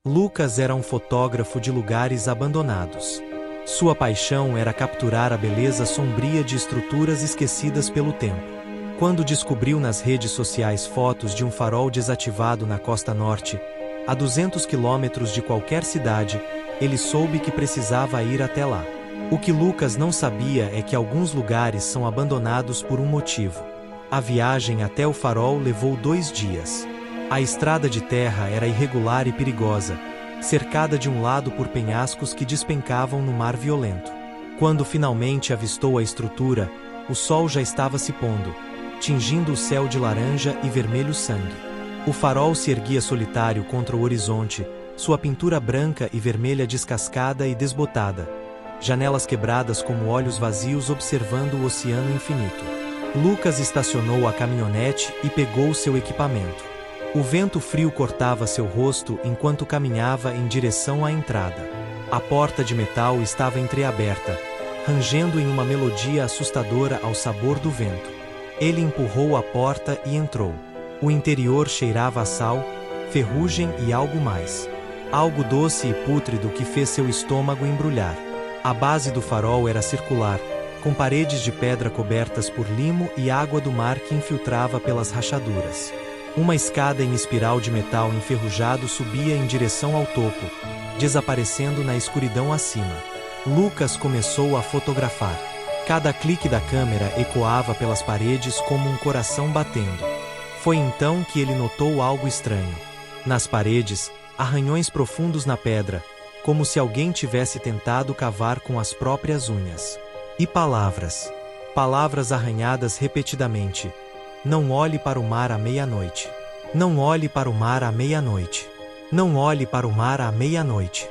Lucas era um fotógrafo de lugares abandonados. Sua paixão era capturar a beleza sombria de estruturas esquecidas pelo tempo. Quando descobriu nas redes sociais fotos de um farol desativado na costa norte, a 200 quilômetros de qualquer cidade, ele soube que precisava ir até lá. O que Lucas não sabia é que alguns lugares são abandonados por um motivo. A viagem até o farol levou 2 dias. A estrada de terra era irregular e perigosa, cercada de um lado por penhascos que despencavam no mar violento. Quando finalmente avistou a estrutura, o sol já estava se pondo, tingindo o céu de laranja e vermelho sangue. O farol se erguia solitário contra o horizonte, sua pintura branca e vermelha descascada e desbotada. Janelas quebradas como olhos vazios observando o oceano infinito. Lucas estacionou a caminhonete e pegou seu equipamento. O vento frio cortava seu rosto enquanto caminhava em direção à entrada. A porta de metal estava entreaberta, rangendo em uma melodia assustadora ao sabor do vento. Ele empurrou a porta e entrou. O interior cheirava a sal, ferrugem e algo mais. Algo doce e pútrido que fez seu estômago embrulhar. A base do farol era circular, com paredes de pedra cobertas por limo e água do mar que infiltrava pelas rachaduras. Uma escada em espiral de metal enferrujado subia em direção ao topo, desaparecendo na escuridão acima. Lucas começou a fotografar. Cada clique da câmera ecoava pelas paredes como um coração batendo. Foi então que ele notou algo estranho. Nas paredes, arranhões profundos na pedra, como se alguém tivesse tentado cavar com as próprias unhas. E palavras. Palavras arranhadas repetidamente. Não olhe para o mar à meia-noite. Não olhe para o mar à meia-noite. Não olhe para o mar à meia-noite.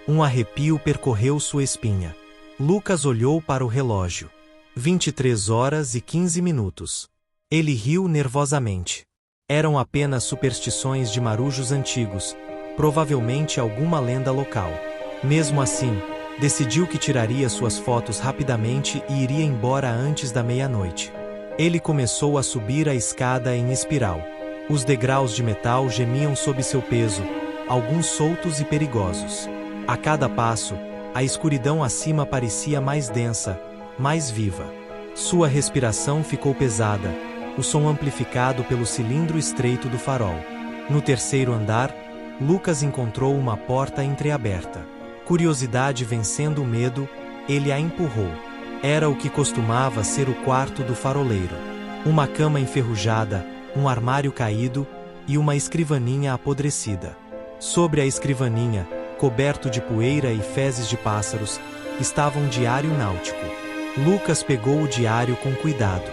Um arrepio percorreu sua espinha. Lucas olhou para o relógio. 23 horas e 15 minutos. Ele riu nervosamente. Eram apenas superstições de marujos antigos, provavelmente alguma lenda local. Mesmo assim, decidiu que tiraria suas fotos rapidamente e iria embora antes da meia-noite. Ele começou a subir a escada em espiral. Os degraus de metal gemiam sob seu peso, alguns soltos e perigosos. A cada passo, a escuridão acima parecia mais densa, mais viva. Sua respiração ficou pesada, o som amplificado pelo cilindro estreito do farol. No terceiro andar, Lucas encontrou uma porta entreaberta. Curiosidade vencendo o medo, ele a empurrou. Era o que costumava ser o quarto do faroleiro. Uma cama enferrujada, um armário caído e uma escrivaninha apodrecida. Sobre a escrivaninha, coberto de poeira e fezes de pássaros, estava um diário náutico. Lucas pegou o diário com cuidado.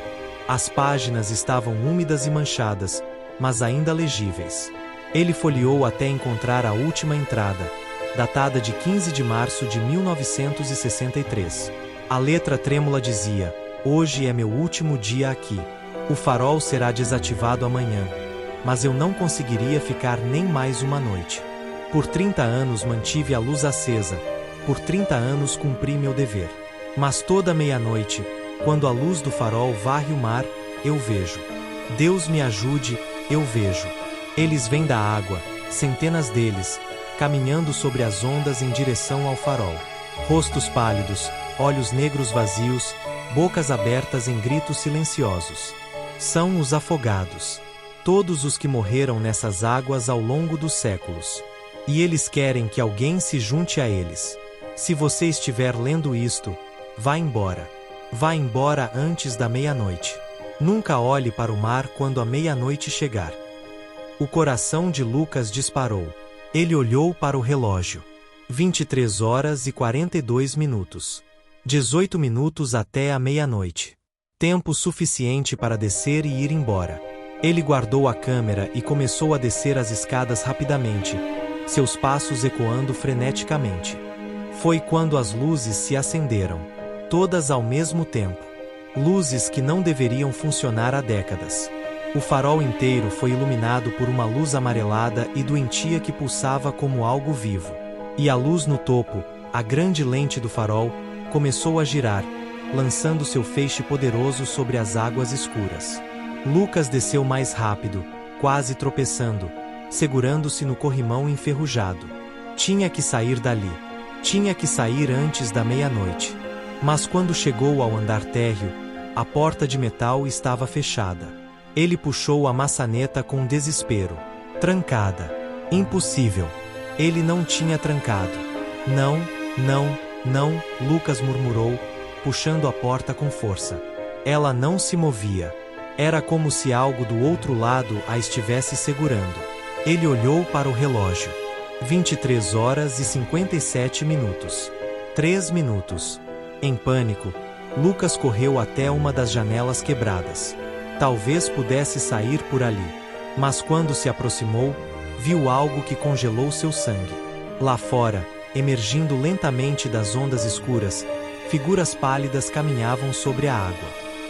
As páginas estavam úmidas e manchadas, mas ainda legíveis. Ele folheou até encontrar a última entrada, datada de 15 de março de 1963. A letra trêmula dizia: "Hoje é meu último dia aqui. O farol será desativado amanhã, mas eu não conseguiria ficar nem mais uma noite. Por 30 anos mantive a luz acesa, por 30 anos cumpri meu dever. Mas toda meia-noite, quando a luz do farol varre o mar, eu vejo. Deus me ajude, eu vejo. Eles vêm da água, centenas deles, caminhando sobre as ondas em direção ao farol. Rostos pálidos, olhos negros vazios, bocas abertas em gritos silenciosos. São os afogados. Todos os que morreram nessas águas ao longo dos séculos. E eles querem que alguém se junte a eles. Se você estiver lendo isto, vá embora. Vá embora antes da meia-noite. Nunca olhe para o mar quando a meia-noite chegar." O coração de Lucas disparou. Ele olhou para o relógio. 23 horas e 42 minutos. 18 minutos até a meia-noite. Tempo suficiente para descer e ir embora. Ele guardou a câmera e começou a descer as escadas rapidamente, seus passos ecoando freneticamente. Foi quando as luzes se acenderam, todas ao mesmo tempo. Luzes que não deveriam funcionar há décadas. O farol inteiro foi iluminado por uma luz amarelada e doentia que pulsava como algo vivo. E a luz no topo, a grande lente do farol, começou a girar, lançando seu feixe poderoso sobre as águas escuras. Lucas desceu mais rápido, quase tropeçando, segurando-se no corrimão enferrujado. Tinha que sair dali. Tinha que sair antes da meia-noite. Mas quando chegou ao andar térreo, a porta de metal estava fechada. Ele puxou a maçaneta com desespero. Trancada. Impossível. Ele não tinha trancado. Não, não, não, Lucas murmurou, puxando a porta com força. Ela não se movia. Era como se algo do outro lado a estivesse segurando. Ele olhou para o relógio. 23 horas e 57 minutos. 3 minutos. Em pânico, Lucas correu até uma das janelas quebradas. Talvez pudesse sair por ali. Mas quando se aproximou, viu algo que congelou seu sangue. Lá fora, emergindo lentamente das ondas escuras, figuras pálidas caminhavam sobre a água.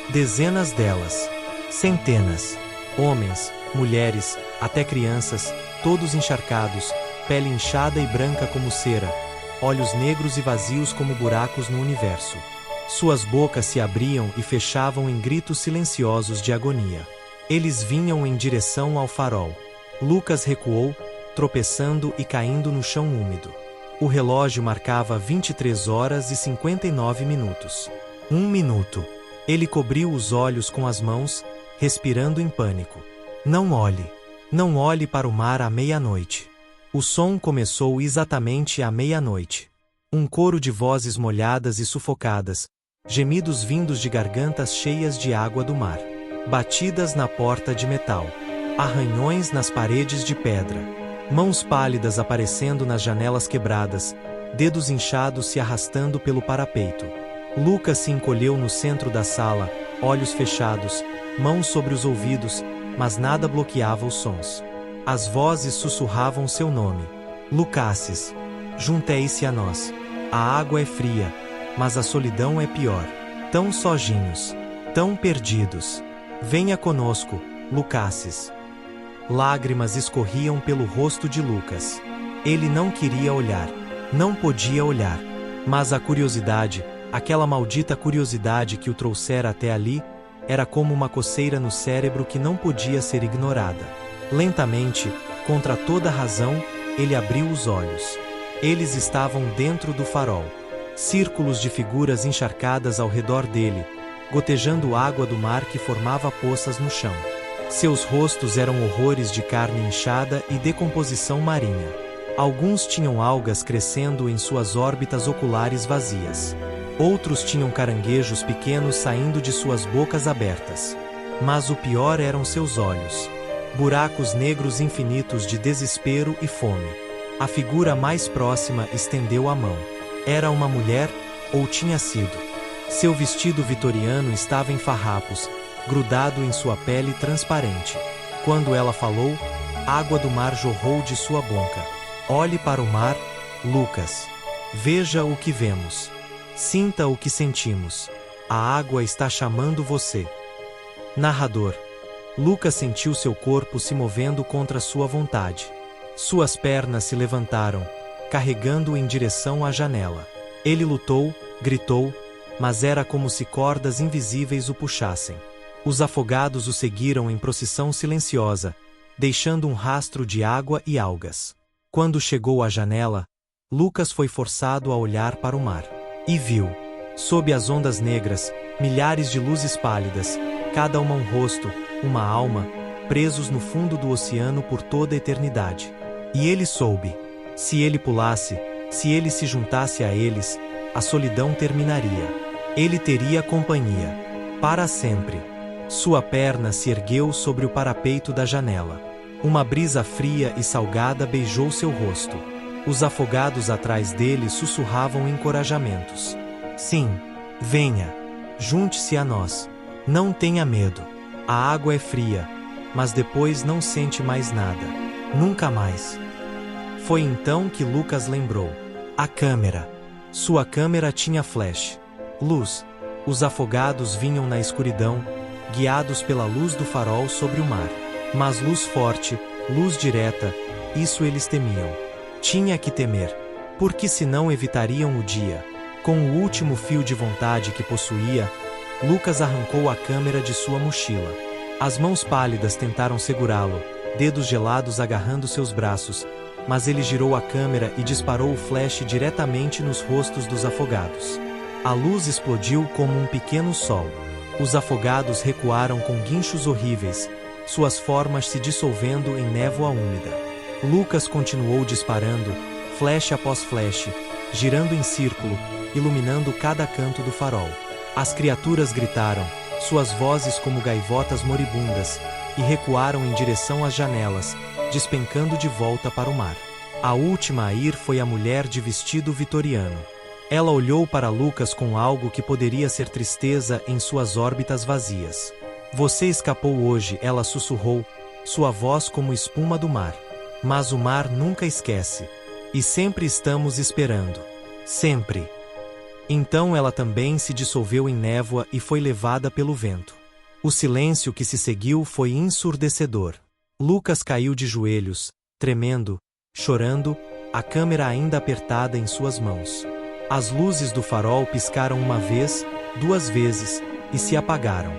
Dezenas delas. Centenas. Homens, mulheres, até crianças, todos encharcados, pele inchada e branca como cera, olhos negros e vazios como buracos no universo. Suas bocas se abriam e fechavam em gritos silenciosos de agonia. Eles vinham em direção ao farol. Lucas recuou, tropeçando e caindo no chão úmido. O relógio marcava 23 horas e 59 minutos. 1 minuto. Ele cobriu os olhos com as mãos, respirando em pânico. Não olhe. Não olhe para o mar à meia-noite. O som começou exatamente à meia-noite. Um coro de vozes molhadas e sufocadas, gemidos vindos de gargantas cheias de água do mar. Batidas na porta de metal. Arranhões nas paredes de pedra. Mãos pálidas aparecendo nas janelas quebradas, dedos inchados se arrastando pelo parapeito. Lucas se encolheu no centro da sala, olhos fechados, mãos sobre os ouvidos, mas nada bloqueava os sons. As vozes sussurravam seu nome. Lucases. Juntei-se a nós. A água é fria, mas a solidão é pior. Tão sozinhos. Tão perdidos. Venha conosco, Lucases. Lágrimas escorriam pelo rosto de Lucas. Ele não queria olhar. Não podia olhar. Mas a curiosidade, aquela maldita curiosidade que o trouxera até ali, era como uma coceira no cérebro que não podia ser ignorada. Lentamente, contra toda razão, ele abriu os olhos. Eles estavam dentro do farol. Círculos de figuras encharcadas ao redor dele, gotejando água do mar que formava poças no chão. Seus rostos eram horrores de carne inchada e decomposição marinha. Alguns tinham algas crescendo em suas órbitas oculares vazias. Outros tinham caranguejos pequenos saindo de suas bocas abertas. Mas o pior eram seus olhos. Buracos negros infinitos de desespero e fome. A figura mais próxima estendeu a mão. Era uma mulher, ou tinha sido. Seu vestido vitoriano estava em farrapos, grudado em sua pele transparente. Quando ela falou, água do mar jorrou de sua boca. Olhe para o mar, Lucas. Veja o que vemos. Sinta o que sentimos. A água está chamando você. Narrador. Lucas sentiu seu corpo se movendo contra sua vontade. Suas pernas se levantaram, carregando-o em direção à janela. Ele lutou, gritou, mas era como se cordas invisíveis o puxassem. Os afogados o seguiram em procissão silenciosa, deixando um rastro de água e algas. Quando chegou à janela, Lucas foi forçado a olhar para o mar. E viu, sob as ondas negras, milhares de luzes pálidas, cada uma um rosto, uma alma, presos no fundo do oceano por toda a eternidade. E ele soube. Se ele pulasse, se ele se juntasse a eles, a solidão terminaria. Ele teria companhia. Para sempre. Sua perna se ergueu sobre o parapeito da janela. Uma brisa fria e salgada beijou seu rosto. Os afogados atrás dele sussurravam encorajamentos. Sim, venha. Junte-se a nós. Não tenha medo. A água é fria, mas depois não sente mais nada. Nunca mais. Foi então que Lucas lembrou. A câmera. Sua câmera tinha flash. Luz. Os afogados vinham na escuridão, guiados pela luz do farol sobre o mar. Mas luz forte, luz direta, isso eles temiam. Tinha que temer, porque senão evitariam o dia. Com o último fio de vontade que possuía, Lucas arrancou a câmera de sua mochila. As mãos pálidas tentaram segurá-lo, dedos gelados agarrando seus braços, mas ele girou a câmera e disparou o flash diretamente nos rostos dos afogados. A luz explodiu como um pequeno sol. Os afogados recuaram com guinchos horríveis, suas formas se dissolvendo em névoa úmida. Lucas continuou disparando, flash após flash, girando em círculo, iluminando cada canto do farol. As criaturas gritaram, suas vozes como gaivotas moribundas, e recuaram em direção às janelas, despencando de volta para o mar. A última a ir foi a mulher de vestido vitoriano. Ela olhou para Lucas com algo que poderia ser tristeza em suas órbitas vazias. Você escapou hoje, ela sussurrou, sua voz como espuma do mar. Mas o mar nunca esquece. E sempre estamos esperando. Sempre. Então ela também se dissolveu em névoa e foi levada pelo vento. O silêncio que se seguiu foi ensurdecedor. Lucas caiu de joelhos, tremendo, chorando, a câmera ainda apertada em suas mãos. As luzes do farol piscaram uma vez, duas vezes, e se apagaram.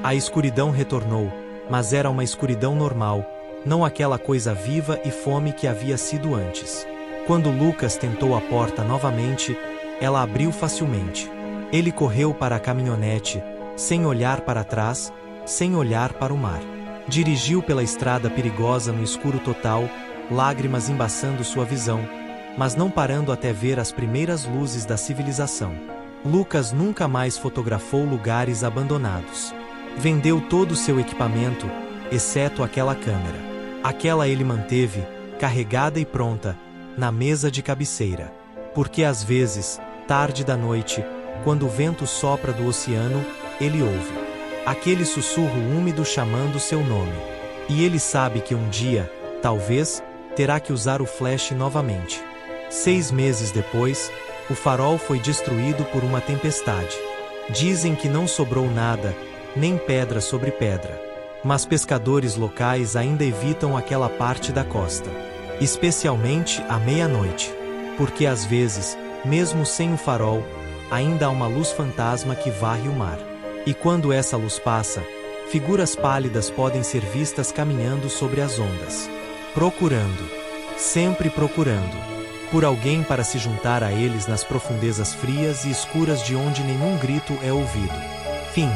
A escuridão retornou, mas era uma escuridão normal, não aquela coisa viva e fome que havia sido antes. Quando Lucas tentou a porta novamente, ela abriu facilmente. Ele correu para a caminhonete, sem olhar para trás, sem olhar para o mar. Dirigiu pela estrada perigosa no escuro total, lágrimas embaçando sua visão, mas não parando até ver as primeiras luzes da civilização. Lucas nunca mais fotografou lugares abandonados. Vendeu todo o seu equipamento, exceto aquela câmera. Aquela ele manteve, carregada e pronta, na mesa de cabeceira. Porque às vezes, tarde da noite, quando o vento sopra do oceano, ele ouve aquele sussurro úmido chamando seu nome. E ele sabe que um dia, talvez, terá que usar o flash novamente. 6 meses depois, o farol foi destruído por uma tempestade. Dizem que não sobrou nada, nem pedra sobre pedra. Mas pescadores locais ainda evitam aquela parte da costa. Especialmente à meia-noite. Porque às vezes, mesmo sem o farol, ainda há uma luz fantasma que varre o mar. E quando essa luz passa, figuras pálidas podem ser vistas caminhando sobre as ondas. Procurando. Sempre procurando. Por alguém para se juntar a eles nas profundezas frias e escuras de onde nenhum grito é ouvido. Fim.